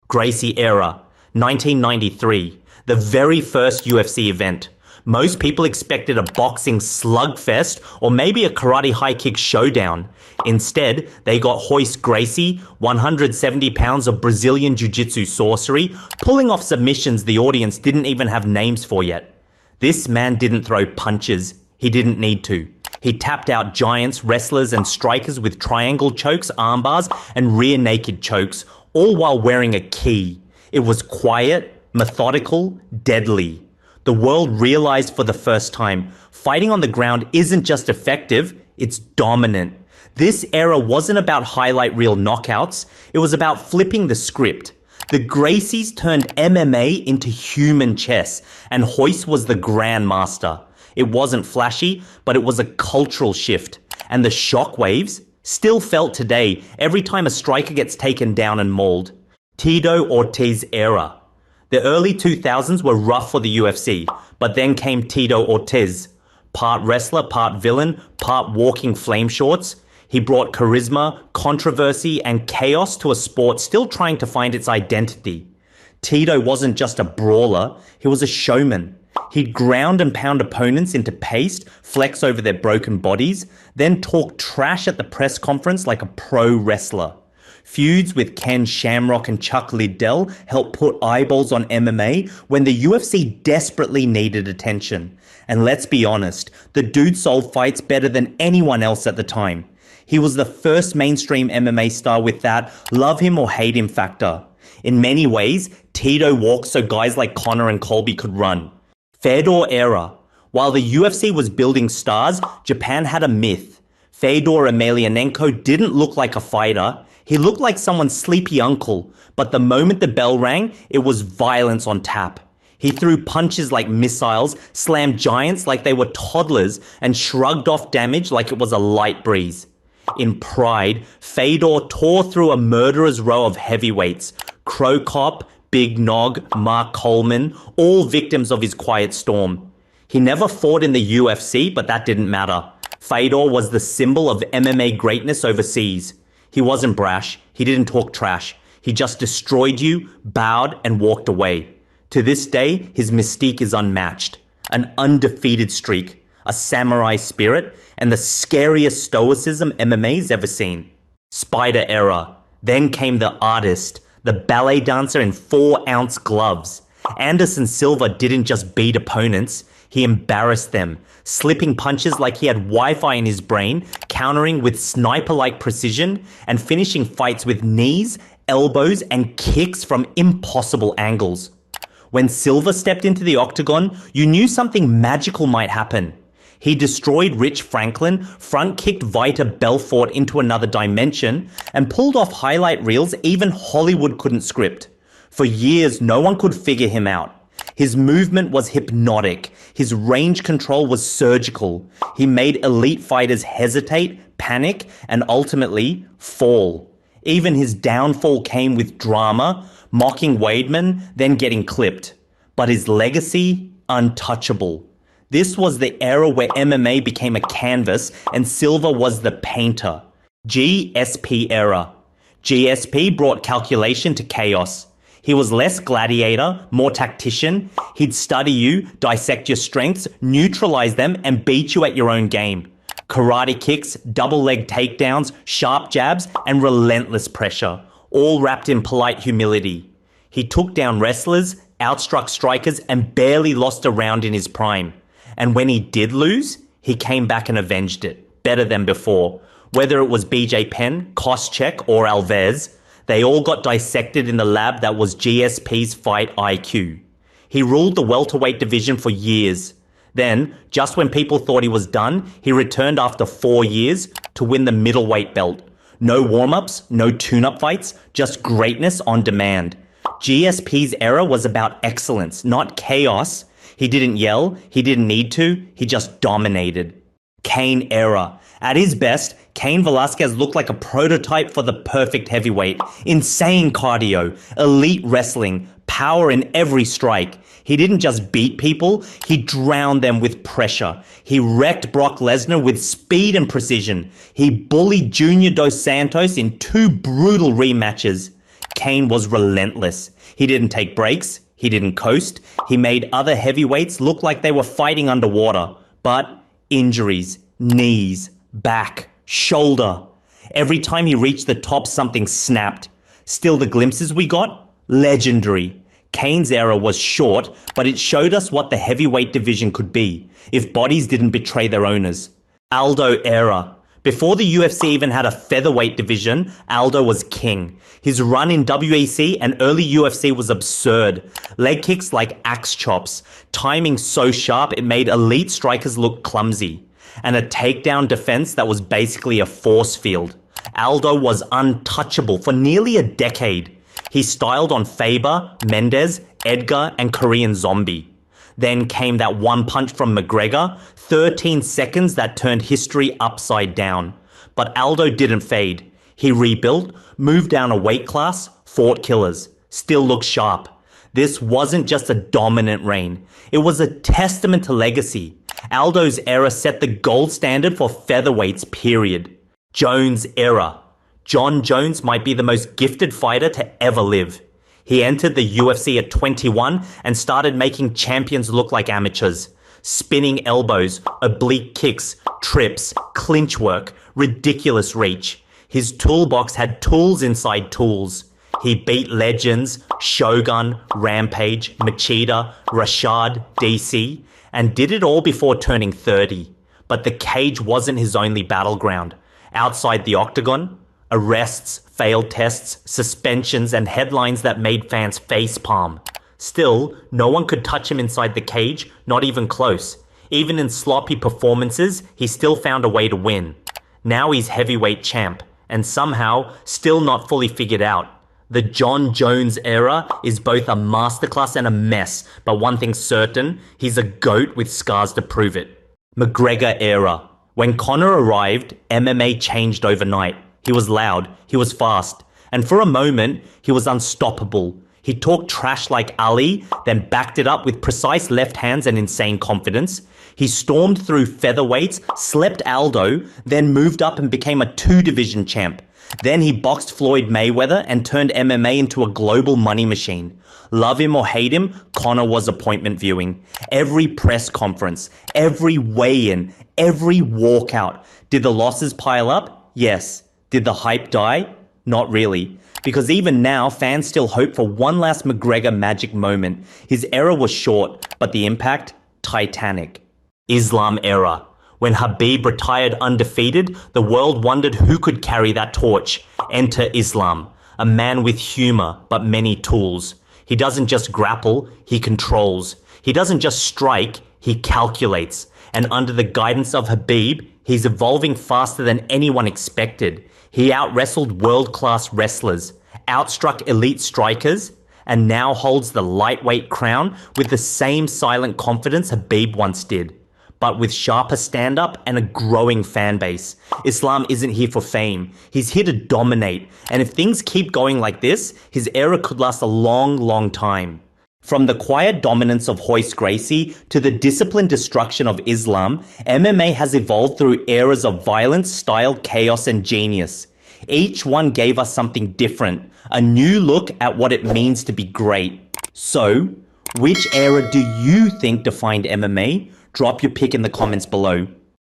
Gracie Era, 1993, the very first UFC event. Most people expected a boxing slugfest or maybe a karate high kick showdown. Instead, they got Hoist Gracie, 170 pounds of Brazilian jiu-jitsu sorcery, pulling off submissions the audience didn't even have names for yet. This man didn't throw punches. He didn't need to. He tapped out giants, wrestlers, and strikers with triangle chokes, armbars, and rear naked chokes, all while wearing a key. It was quiet, methodical, deadly. The world realized for the first time, fighting on the ground isn't just effective, it's dominant. This era wasn't about highlight reel knockouts, it was about flipping the script. The Gracies turned MMA into human chess, and Hoist was the grandmaster. It wasn't flashy, but it was a cultural shift. And the shockwaves still felt today every time a striker gets taken down and mauled. Tito Ortiz Era. The early 2000s were rough for the UFC, but then came Tito Ortiz. Part wrestler, part villain, part walking flame shorts. He brought charisma, controversy, and chaos to a sport still trying to find its identity. Tito wasn't just a brawler, he was a showman. He'd ground and pound opponents into paste, flex over their broken bodies, then talk trash at the press conference like a pro wrestler. Feuds with Ken Shamrock and Chuck Liddell helped put eyeballs on MMA when the UFC desperately needed attention. And let's be honest, the dude sold fights better than anyone else at the time. He was the first mainstream MMA star with that love him or hate him factor. In many ways, Tito walked so guys like Conor and Colby could run. Fedor Era. While the UFC was building stars, Japan had a myth. Fedor Emelianenko didn't look like a fighter. He looked like someone's sleepy uncle, but the moment the bell rang, it was violence on tap. He threw punches like missiles, slammed giants like they were toddlers, and shrugged off damage like it was a light breeze. In pride, Fedor tore through a murderer's row of heavyweights. Crow Cop, Big Nog, Mark Coleman, all victims of his quiet storm. He never fought in the UFC, but that didn't matter. Fedor was the symbol of MMA greatness overseas. He wasn't brash, he didn't talk trash. He just destroyed you, bowed, and walked away. To this day, his mystique is unmatched. An undefeated streak, a samurai spirit, and the scariest stoicism MMA's ever seen. Spider Era. Then came the artist, the ballet dancer in 4-ounce gloves. Anderson Silva didn't just beat opponents, he embarrassed them, slipping punches like he had Wi-Fi in his brain, countering with sniper-like precision, and finishing fights with knees, elbows, and kicks from impossible angles. When Silva stepped into the octagon, you knew something magical might happen. He destroyed Rich Franklin, front-kicked Vita Belfort into another dimension, and pulled off highlight reels even Hollywood couldn't script. For years, no one could figure him out. His movement was hypnotic. His range control was surgical. He made elite fighters hesitate, panic, and ultimately fall. Even his downfall came with drama, mocking Weidman, then getting clipped. But his legacy, untouchable. This was the era where MMA became a canvas and Silva was the painter. GSP Era. GSP brought calculation to chaos. He was less gladiator, more tactician. He'd study you, dissect your strengths, neutralize them, and beat you at your own game. Karate kicks, double leg takedowns, sharp jabs, and relentless pressure, all wrapped in polite humility. He took down wrestlers, outstruck strikers, and barely lost a round in his prime. And when he did lose, he came back and avenged it, better than before. Whether it was BJ Penn, Koscheck, or Alves, they all got dissected in the lab that was GSP's fight IQ. He ruled the welterweight division for years. Then, just when people thought he was done, he returned after 4 years to win the middleweight belt. No warm-ups, no tune-up fights, just greatness on demand. GSP's era was about excellence, not chaos. He didn't yell, he didn't need to, he just dominated. Cain Era. At his best, Cain Velasquez looked like a prototype for the perfect heavyweight. Insane cardio, elite wrestling, power in every strike. He didn't just beat people, he drowned them with pressure. He wrecked Brock Lesnar with speed and precision. He bullied Junior Dos Santos in 2 brutal rematches. Cain was relentless. He didn't take breaks. He didn't coast. He made other heavyweights look like they were fighting underwater. But injuries, knees, back, shoulder. Every time he reached the top, something snapped. Still, the glimpses we got? Legendary. Cain's era was short, but it showed us what the heavyweight division could be if bodies didn't betray their owners. Aldo Era. Before the UFC even had a featherweight division, Aldo was king. His run in WEC and early UFC was absurd. Leg kicks like axe chops, timing so sharp it made elite strikers look clumsy, and a takedown defense that was basically a force field. Aldo was untouchable for nearly a decade. He styled on Faber, Mendes, Edgar, and Korean Zombie. Then came that one punch from McGregor, 13 seconds that turned history upside down. But Aldo didn't fade. He rebuilt, moved down a weight class, fought killers, still looked sharp. This wasn't just a dominant reign. It was a testament to legacy. Aldo's era set the gold standard for featherweights, period. Jones Era. Jon Jones might be the most gifted fighter to ever live. He entered the UFC at 21 and started making champions look like amateurs. Spinning elbows, oblique kicks, trips, clinch work, ridiculous reach. His toolbox had tools inside tools. He beat legends, Shogun, Rampage, Machida, Rashad, DC, and did it all before turning 30. But the cage wasn't his only battleground. Outside the Octagon, arrests, failed tests, suspensions, and headlines that made fans facepalm. Still, no one could touch him inside the cage, not even close. Even in sloppy performances, he still found a way to win. Now he's heavyweight champ, and somehow still not fully figured out. The Jon Jones era is both a masterclass and a mess, but one thing's certain, he's a GOAT with scars to prove it. McGregor Era. When Conor arrived, MMA changed overnight. He was loud, he was fast, and for a moment, he was unstoppable. He talked trash like Ali, then backed it up with precise left hands and insane confidence. He stormed through featherweights, slept Aldo, then moved up and became a 2-division champ. Then he boxed Floyd Mayweather and turned MMA into a global money machine. Love him or hate him, Conor was appointment viewing. Every press conference, every weigh-in, every walkout. Did the losses pile up? Yes. Did the hype die? Not really. Because even now, fans still hope for one last McGregor magic moment. His era was short, but the impact? Titanic. Islam Era. When Khabib retired undefeated, the world wondered who could carry that torch. Enter Islam, a man with humor, but many tools. He doesn't just grapple, he controls. He doesn't just strike, he calculates. And under the guidance of Khabib, he's evolving faster than anyone expected. He out-wrestled world-class wrestlers, outstruck elite strikers, and now holds the lightweight crown with the same silent confidence Khabib once did, but with sharper stand-up and a growing fan base. Islam isn't here for fame. He's here to dominate, and if things keep going like this, his era could last a long, long time. From the quiet dominance of Royce Gracie to the disciplined destruction of Islam, MMA has evolved through eras of violence, style, chaos, and genius. Each one gave us something different, a new look at what it means to be great. So, which era do you think defined MMA? Drop your pick in the comments below.